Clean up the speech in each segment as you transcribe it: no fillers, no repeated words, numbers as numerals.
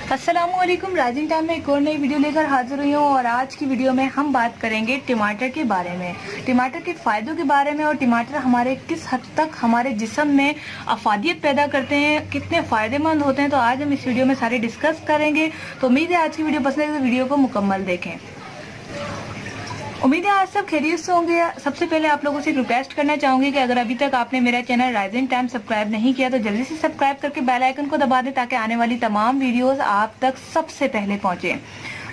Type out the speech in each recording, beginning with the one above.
अस्सलामुअलैकुम। Rising time में एक और नई वीडियो लेकर हाजिर हुई हूँ और आज की वीडियो में हम बात करेंगे टमाटर के बारे में, टमाटर के फ़ायदों के बारे में और टमाटर हमारे किस हद तक हमारे जिस्म में अफादियत पैदा करते हैं, कितने फ़ायदेमंद होते हैं। तो आज हम इस वीडियो में सारे डिस्कस करेंगे। तो उम्मीद है आज की वीडियो पसंद है तो वीडियो को मुकम्मल देखें। उम्मीद है आज सब खैरियत से होंगे। सबसे पहले आप लोगों से रिक्वेस्ट करना चाहूंगी कि अगर अभी तक आपने मेरा चैनल राइजिंग टाइम सब्सक्राइब नहीं किया तो जल्दी से सब्सक्राइब करके बेल आइकन को दबा दें ताकि आने वाली तमाम वीडियोस आप तक सबसे पहले पहुंचे।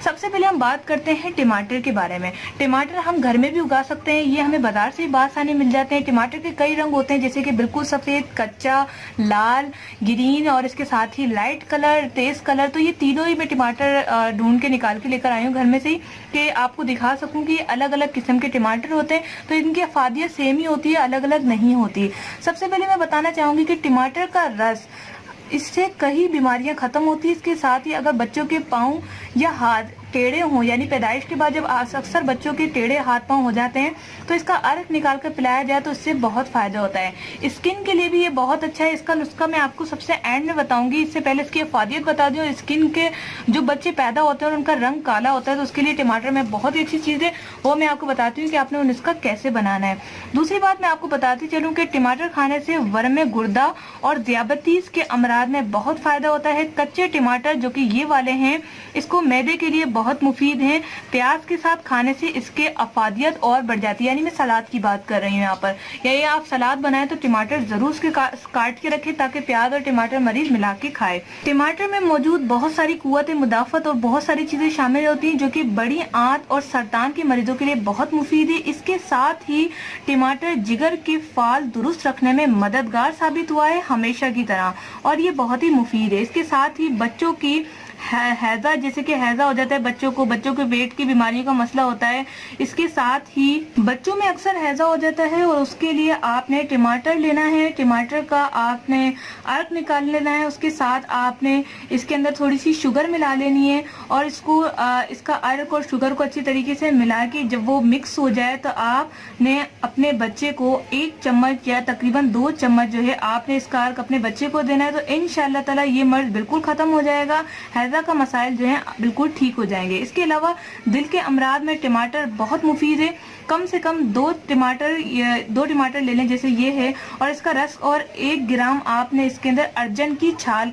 सबसे पहले हम बात करते हैं टमाटर के बारे में। टमाटर हम घर में भी उगा सकते हैं, ये हमें बाजार से भी आसानी मिल जाते हैं। टमाटर के कई रंग होते हैं जैसे कि बिल्कुल सफ़ेद, कच्चा, लाल, ग्रीन और इसके साथ ही लाइट कलर, तेज कलर। तो ये तीनों ही मैं टमाटर ढूंढ के निकाल के लेकर आई हूँ घर में से ही कि आपको दिखा सकूँ कि अलग अलग किस्म के टमाटर होते हैं। तो इनकी अफादियत सेम ही होती है, अलग अलग नहीं होती। सबसे पहले मैं बताना चाहूँगी कि टमाटर का रस, इससे कई बीमारियां खत्म होती है। इसके साथ ही अगर बच्चों के पाँव या हाथ टेढ़े हों, यानी पैदाइश के बाद जब अक्सर बच्चों के टेढ़े हाथ पांव हो जाते हैं तो इसका अर्क निकाल कर पिलाया जाए तो इससे बहुत फायदा होता है। स्किन के लिए भी ये बहुत अच्छा है। इसका नुस्खा मैं आपको सबसे एंड में बताऊंगी, इससे पहले इसकी अफादियत बता दूं। स्किन के जो बच्चे पैदा होते हैं और उनका रंग काला होता है तो उसके लिए टमाटर में बहुत ही अच्छी चीज़ है, वो मैं आपको बताती हूँ कि आपने वो नुस्खा कैसे बनाना है। दूसरी बात मैं आपको बताती चलूँ कि टमाटर खाने से वर्म गुर्दा और दियाबतीस के अमराज में बहुत फायदा होता है। कच्चे टमाटर जो कि ये वाले हैं, इसको मैदे के लिए बहुत मुफीद हैं। प्याज के साथ खाने से इसके अफादियत और बढ़ जाती है। यानी मैं सलाद की बात कर रही हूँ यहाँ पर, या ये आप सलाद बनाएं तो टमाटर जरूर उसके काट के रखें ताकि प्याज और टमाटर मरीज मिला के खाए। टमाटर में मौजूद बहुत सारी कुव्वत मुदाफत और बहुत सारी चीजें शामिल होती हैं जो कि बड़ी आंत और सरतान के मरीजों के लिए बहुत मुफीद है। इसके साथ ही टमाटर जिगर के फाल दुरुस्त रखने में मददगार साबित हुआ है हमेशा की तरह, और ये बहुत ही मुफीद है। इसके साथ ही बच्चों की हैजा, जैसे कि हैजा हो जाता है बच्चों के पेट की बीमारियों का मसला होता है। इसके साथ ही बच्चों में अक्सर हैजा हो जाता है और उसके लिए आपने टमाटर लेना है। टमाटर का आपने अर्क निकाल लेना है। उसके साथ आपने इसके अंदर थोड़ी सी शुगर मिला लेनी है और इसका अर्क और शुगर को अच्छी तरीके से मिला के जब वो मिक्स हो जाए तो आपने अपने बच्चे को 1 चम्मच या तकरीबन 2 चम्मच जो है आपने इसका अर्क अपने बच्चे को देना है। तो इंशाअल्लाह ताला ये मर्ज बिल्कुल खत्म हो जाएगा, हैजा का मसाइल जो है बिल्कुल ठीक हो जाएंगे। इसके अलावा दिल के अमराज में टमाटर बहुत मुफीद है। कम से कम 2 टमाटर ले लें जैसे ये है, और इसका रस और 1 ग्राम आपने इसके अंदर अर्जन की छाल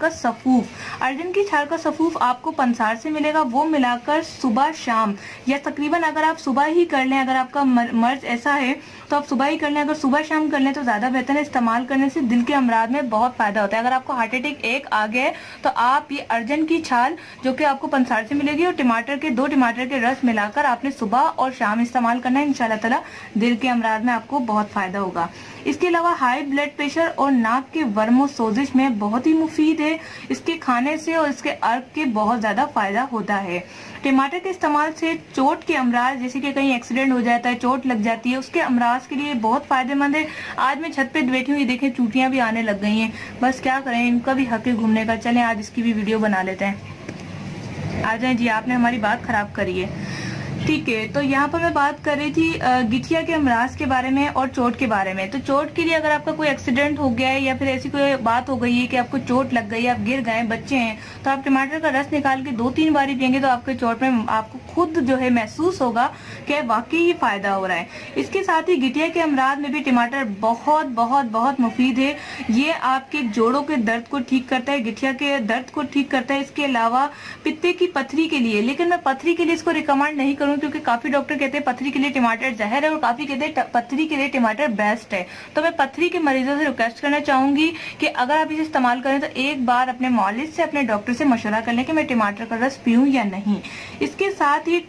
का सफूफ आपको पंसार से मिलेगा, वो मिलाकर सुबह शाम या तकरीबन अगर आप सुबह ही कर लें, अगर आपका मर्ज ऐसा है तो आप सुबह ही कर लें, अगर सुबह शाम कर लें तो ज्यादा बेहतर है। इस्तेमाल करने से दिल के अमराज में बहुत फायदा होता है। अगर आपको हार्ट अटैक एक आ गया है तो आप ये अर्जन की छाल जो कि आपको पंसार से मिलेगी और 2 टमाटर के रस मिलाकर आपने सुबह और शाम इस्तेमाल करना है। इंशाल्लाह ताला दिल के अमराज में आपको बहुत फायदा होगा। इसके अलावा हाई ब्लड प्रेशर और नाक के वर्म और सोजिश में बहुत ही मुफीद है। इसके खाने से और इसके अर्क के बहुत ज्यादा फायदा होता है। टमाटर के इस्तेमाल से चोट के अमराज, जैसे कि कहीं एक्सीडेंट हो जाता है, चोट लग जाती है, उसके अमराज के लिए बहुत फायदेमंद है। आज मैं छत पे बैठी हूँ, ये देखें चूटियां भी आने लग गई हैं। बस क्या करें, इनका भी हक है घूमने का। चलें आज इसकी भी वीडियो बना लेते हैं। आ जाए जी, आपने हमारी बात खराब करी है। ठीक है, तो यहाँ पर मैं बात कर रही थी गिठिया के अमराज के बारे में और चोट के बारे में। तो चोट के लिए अगर आपका कोई एक्सीडेंट हो गया है या फिर ऐसी कोई बात हो गई है कि आपको चोट लग गई है, आप गिर गए, बच्चे हैं, तो आप टमाटर का रस निकाल के 2-3 बारी पियेंगे तो आपके चोट में आपको खुद जो है महसूस होगा कि वाकई ही फायदा हो रहा है। इसके साथ ही गिठिया के अमराज में भी टमाटर बहुत बहुत बहुत मुफीद है। ये आपके जोड़ों के दर्द को ठीक करता है, गिठिया के दर्द को ठीक करता है। इसके अलावा पित्ते की पथरी के लिए, लेकिन मैं पथरी के लिए इसको रिकमेंड नहीं करूँ क्योंकि काफी डॉक्टर कहते हैं पथरी के लिए टमाटर जहर है और काफी कहते हैं पथरी के लिए टमाटर बेस्ट है। तो मैं पथरी के मरीजों से रिक्वेस्ट करना चाहूंगी कि अगर आप इसे इस्तेमाल करें तो एक बार अपने मौलिद से, अपने डॉक्टर से मशवरा कर लें कि मैं टमाटर का रस पीऊं या नहीं। इसके साथ ही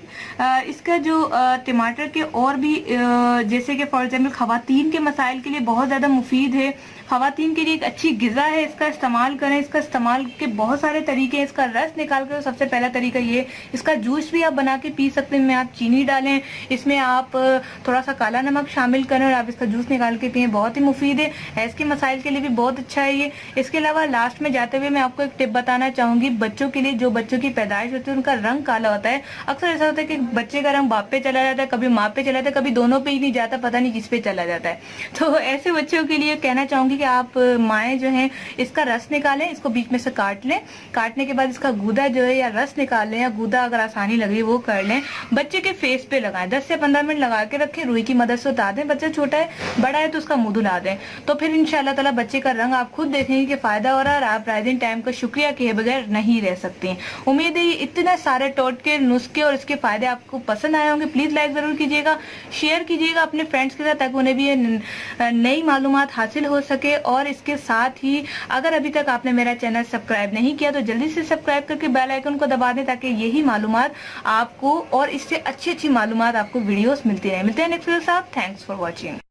इसका जो टमाटर के और भी जैसे कि फॉर एग्जाम्पल खवातीन के मसाइल के लिए बहुत ज्यादा मुफीद है। खवातीन के लिए एक अच्छी गिजा है, इसका इस्तेमाल करें। इसका इस्तेमाल के बहुत सारे तरीके हैं। इसका रस निकाल कर सबसे पहला तरीका ये, इसका जूस भी आप बना के पी सकते हैं। इसमें आप चीनी डालें, इसमें आप थोड़ा सा काला नमक शामिल करें और आप इसका जूस निकाल के पिए, बहुत ही मुफीद है। हैज़ के मसाइल के लिए भी बहुत अच्छा है ये। इसके अलावा लास्ट में जाते हुए मैं आपको एक टिप बताना चाहूंगी बच्चों के लिए। जो बच्चों की पैदाइश होती है उनका रंग काला होता है, अक्सर ऐसा होता होता है कि बच्चे का रंग बाप पे चला जाता है, कभी माँ पे चला जाता है, कभी दोनों पे ही नहीं जाता, पता नहीं किस पे चला जाता है। तो ऐसे बच्चों के लिए कहना चाहूंगी कि आप माएँ जो है इसका रस निकालें, इसको बीच में से काट लें, काटने के बाद इसका गूदा जो है या रस निकाल लें, या गूदा अगर आसानी लगे वो कर लें, बच्चे के फेस पे लगाएं, 10 से 15 मिनट लगा के रखें, रुई की मदद से उतार दें। बच्चा छोटा है, बड़ा है तो उसका मुंह धुला दें, तो फिर इंशाल्लाह ताला बच्चे का रंग आप खुद देखेंगे कि फायदा हो रहा है और आप राइजिंग टाइम का शुक्रिया किए बगैर नहीं रह सकती। उम्मीद है इतने सारे टोटके, नुस्खे और इसके फायदे आपको पसंद आए होंगे। प्लीज लाइक जरूर कीजिएगा, शेयर कीजिएगा अपने फ्रेंड्स के साथ, ताकि उन्हें भी नई मालूमात हासिल हो सके। और इसके साथ ही अगर अभी तक आपने मेरा चैनल सब्सक्राइब नहीं किया तो जल्दी से सब्सक्राइब करके बेल आइकन को दबा दें, ताकि यही मालूमात आपको और इससे अच्छी अच्छी मालूमात आपको वीडियोस मिलती रहे। मिलते हैं नेक्स्ट वीडियो के साथ। Thanks for watching.